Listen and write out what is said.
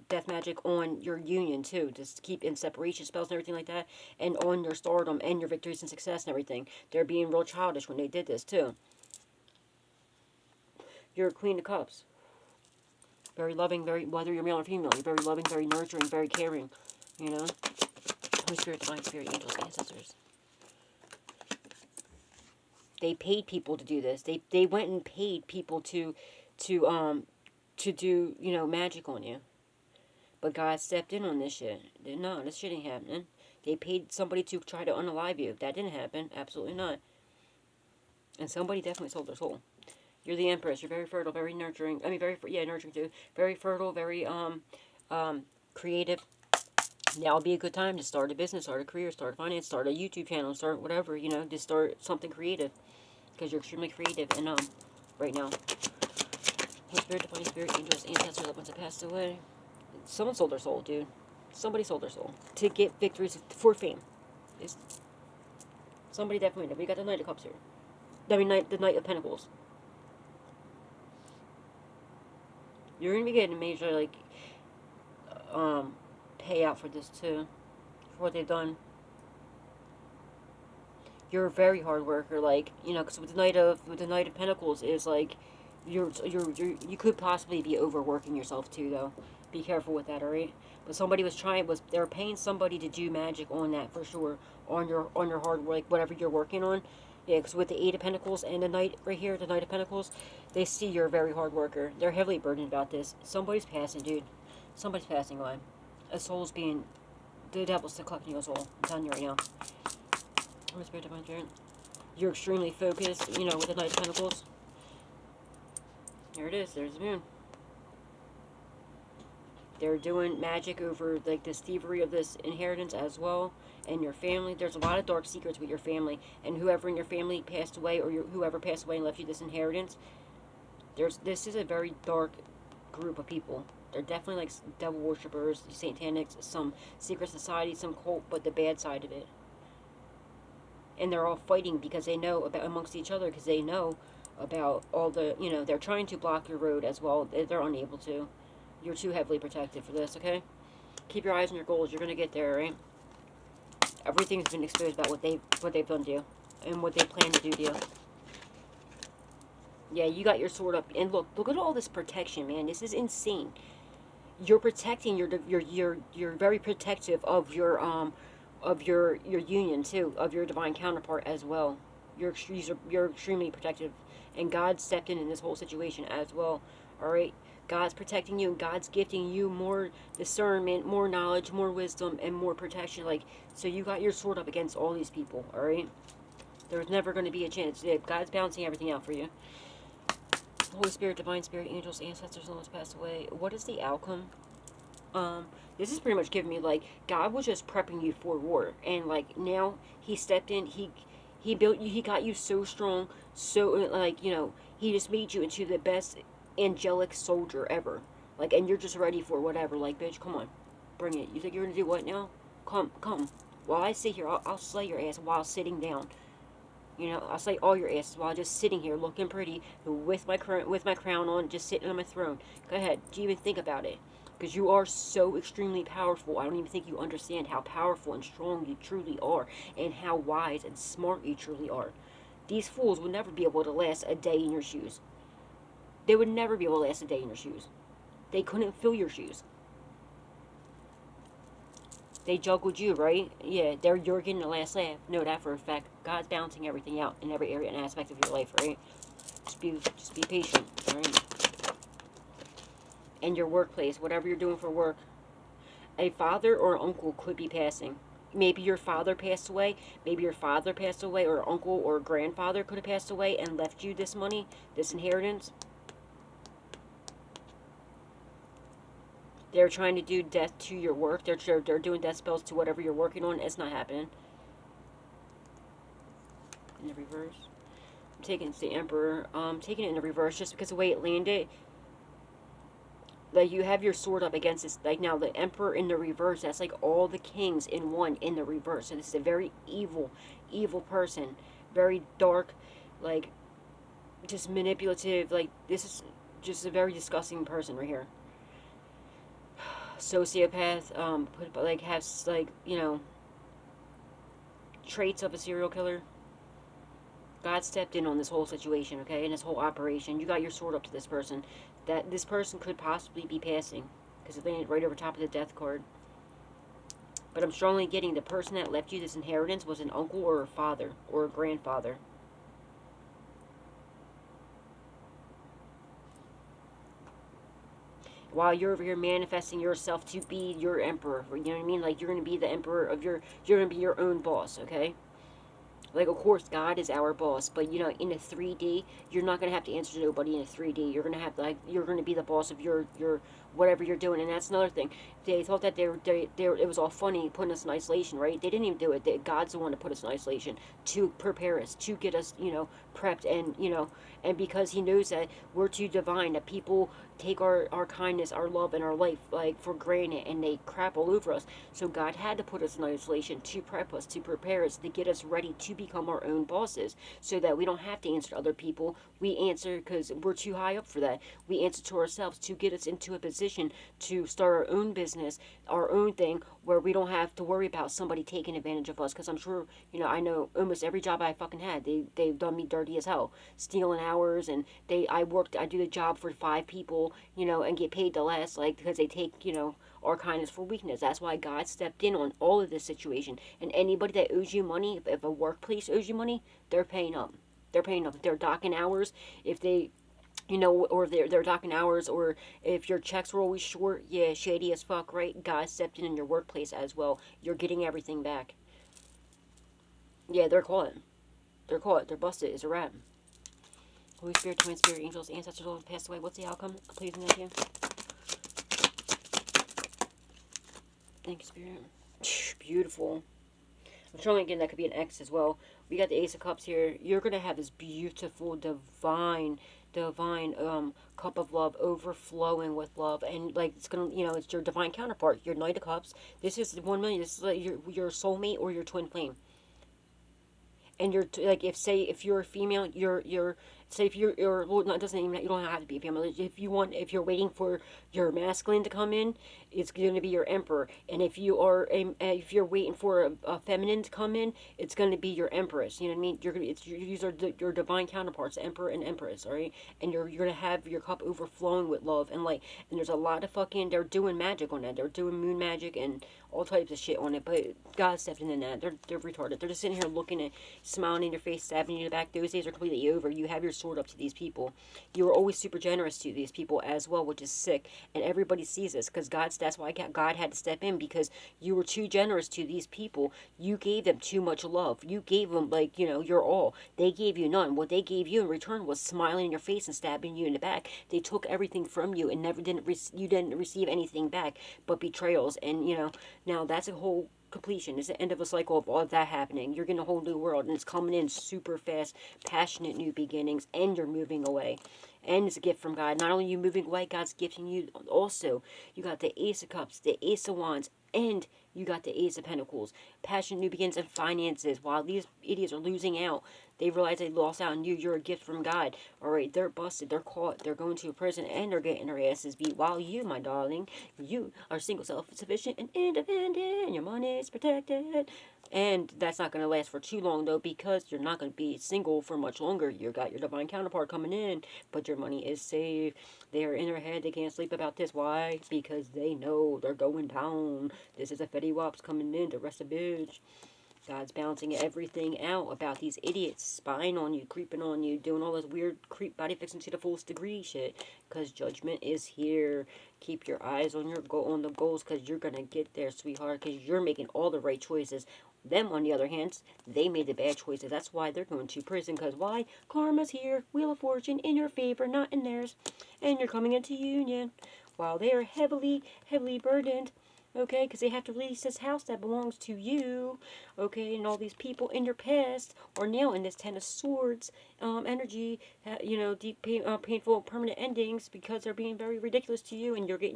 death magic on your union too, just to keep in separation spells and everything like that, and on your stardom and your victories and success and everything. They're being real childish when they did this too. You're a Queen of Cups. Very loving, very, whether you're male or female, you're very loving, very nurturing, very caring, you know? Holy Spirit, Divine Spirit, angels, ancestors. They paid people to do this. They went and paid people to to do, you know, magic on you. But God stepped in on this shit. No, this shit ain't happening. They paid somebody to try to unalive you. That didn't happen. Absolutely not. And somebody definitely sold their soul. You're the Empress. You're very fertile, very nurturing. I mean, very, yeah, nurturing too. Very fertile, very, creative. Now would be a good time to start a business, start a career, start a finance, start a YouTube channel, start whatever, you know, just start something creative. Because you're extremely creative and, right now. Holy Spirit, Divine Spirit, angels, ancestors, loved ones that passed away. Someone sold their soul, dude. Somebody sold their soul to get victories for fame. It's, somebody definitely did. We got the Knight of Cups here. I mean, the Knight of Pentacles. You're gonna be getting a major, like, payout for this too, for what they've done. You're a very hard worker, like, you know, because with the Knight of Pentacles is like, you could possibly be overworking yourself too, though. Be careful with that, alright? But somebody they were paying somebody to do magic on that for sure, on your hard work, like whatever you're working on. Yeah, because with the Eight of Pentacles and the Knight right here, the Knight of Pentacles, they see you're a very hard worker. They're heavily burdened about this. Somebody's passing, dude. Somebody's passing on. A soul's being, the devil's still collecting your soul. I'm telling you right now. Holy Spirit, Divine Spirit. You're extremely focused, you know, with the Knight of Pentacles. There it is. There's the moon. They're doing magic over, like, this thievery of this inheritance as well. And your family. There's a lot of dark secrets with your family. And whoever in your family passed away, or whoever passed away and left you this inheritance, this is a very dark group of people. They're definitely, like, devil worshippers, satanics, some secret society, some cult, but the bad side of it. And they're all fighting because they know about amongst each other, because they know about all the, you know, they're trying to block your road as well. They're unable to. You're too heavily protected for this, okay? Keep your eyes on your goals. You're going to get there, right? Everything's been exposed about what they've done to you and what they plan to do to you. Yeah, you got your sword up. And look at all this protection, man. This is insane. You're protecting you're very protective of your union too, of your divine counterpart as well. You're extremely protective, and God stepped in this whole situation as well. All right, God's protecting you, and God's gifting you more discernment, more knowledge, more wisdom, and more protection. Like, so you got your sword up against all these people. All right, there's never going to be a chance. God's balancing everything out for you. Holy Spirit, Divine Spirit, angels, ancestors, and those passed away. What is the outcome? This is pretty much giving me, like, God was just prepping you for war, and, like, now he stepped in, he built you, he got you so strong, so, like, you know, he just made you into the best angelic soldier ever, like, and you're just ready for whatever, like, bitch, come on, bring it. You think you're gonna do what now? Come, while I sit here, I'll slay your ass while sitting down. You know, I'll slay all your asses while just sitting here looking pretty with my crown on, just sitting on my throne. Go ahead. Do you even think about it? Because you are so extremely powerful. I don't even think you understand how powerful and strong you truly are, and how wise and smart you truly are. These fools would never be able to last a day in your shoes. They would never be able to last a day in your shoes. They couldn't fill your shoes. They juggled you, right? Yeah, you're getting the last laugh. Know that for a fact. God's balancing everything out in every area and aspect of your life, right? Just be patient, alright? In your workplace, whatever you're doing for work, a father or uncle could be passing. Maybe your father passed away. Maybe your father passed away, or uncle or grandfather could have passed away and left you this money, this inheritance. They're trying to do death to your work. They're doing death spells to whatever you're working on. It's not happening. In the reverse. I'm taking the Emperor. Taking it in the reverse just because the way it landed. Like, you have your sword up against this. Like, now the Emperor in the reverse, that's like all the kings in one in the reverse. So this is a very evil person. Very dark, like, just manipulative. Like, this is just a very disgusting person right here. sociopath, like has like traits of a serial killer. God stepped in on this whole situation, okay, in this whole operation. You got your sword up to this person. That this person could possibly be passing because it landed right over top of the death card. But I'm strongly getting the person that left you this inheritance was an uncle or a father or a grandfather. While you're over here manifesting yourself to be your emperor, you know what I mean? Like you're gonna be the emperor of you're gonna be your own boss, okay? Like, of course, God is our boss, but in a 3D, you're not gonna have to answer to nobody in a 3D. You're gonna have you're gonna be the boss of your whatever you're doing, and that's another thing. They thought that it was all funny putting us in isolation, right? They didn't even do it. God's the one to put us in isolation to prepare us, to get us, prepped, and and because He knows that we're too divine, that people take our kindness, our love, and our life like for granted, and they crap all over us. So God had to put us in isolation to prep us, to prepare us, to get us ready to become our own bosses, so that we don't have to answer to other people. We answer because we're too high up for that. We answer to ourselves to get us into a position to start our own business, our own thing, where we don't have to worry about somebody taking advantage of us. Because I'm sure, I know almost every job I fucking had, they've done me dirty as hell, stealing hours, and I do the job for 5 people, and get paid the less, like, because they take, our kindness for weakness. That's why God stepped in on all of this situation. And anybody that owes you money, if a workplace owes you money, they're paying up. They're paying up. If they're docking hours, if they, or they're docking hours, or if your checks were always short, yeah, shady as fuck, right? God stepped in your workplace as well. You're getting everything back. Yeah, they're caught. They're caught. They're busted. It's a wrap. Holy Spirit, Twin Spirit, angels, ancestors, all have passed away. What's the outcome? Please and thank you. Thank you, Spirit. Beautiful. I'm showing again that could be an X as well. We got the Ace of Cups here. You're gonna have this beautiful, divine cup of love overflowing with love, and like it's gonna, it's your divine counterpart, your Knight of Cups. This is 1 million. This is like your soulmate or your twin flame. And you're like, if you're a female, you're say if you're well, no, it doesn't even, you don't have to be a female. If you're waiting for your masculine to come in, it's going to be your emperor. And if you're waiting for a feminine to come in, it's going to be your empress. You know what I mean? These are your divine counterparts, emperor and empress. All right, and you're going to have your cup overflowing with love and light. And there's a lot of fucking, they're doing magic on that. They're doing moon magic and all types of shit on it. But God stepped in that. They're retarded. They're just sitting here looking at, smiling in your face, stabbing you in the back. Those days are completely over. You have your sword up to these people. You were always super generous to these people as well, which is sick. And everybody sees this because that's why God had to step in, because you were too generous to these people. You gave them too much love. You gave them, like, your all. They gave you none. What they gave you in return was smiling in your face and stabbing you in the back. They took everything from you and you didn't receive anything back but betrayals. And now that's a whole completion. It's the end of a cycle of all of that happening. You're getting a whole new world, and it's coming in super fast, passionate new beginnings, and you're moving away. And it's a gift from God. Not only are you moving away, God's gifting you also. You got the Ace of Cups, the Ace of Wands, and you got the Ace of Pentacles. Passion, new begins, and finances. While these idiots are losing out, they realize they lost out on you. You're a gift from God. All right, they're busted. They're caught. They're going to a prison, and they're getting their asses beat. While you, my darling, you are single, self-sufficient, and independent, and your money is protected. And that's not going to last for too long, though, because you're not going to be single for much longer. You got your divine counterpart coming in, but your money is safe. They're in their head. They can't sleep about this. Why? Because they know they're going down. This is a Fetty Wops coming in to rest a bitch. God's balancing everything out about these idiots spying on you, creeping on you, doing all this weird creep body fixing to the fullest degree shit. Because judgment is here. Keep your eyes on on the goals, because you're gonna get there, sweetheart. Because you're making all the right choices. Them, on the other hand, they made the bad choices. That's why they're going to prison. Because why? Karma's here. Wheel of Fortune in your favor, not in theirs. And you're coming into union while they are heavily, heavily burdened. Okay, because they have to release this house that belongs to you. Okay, and all these people in your past are now in this Ten of Swords energy. Deep, painful, permanent endings, because they're being very ridiculous to you, and you're getting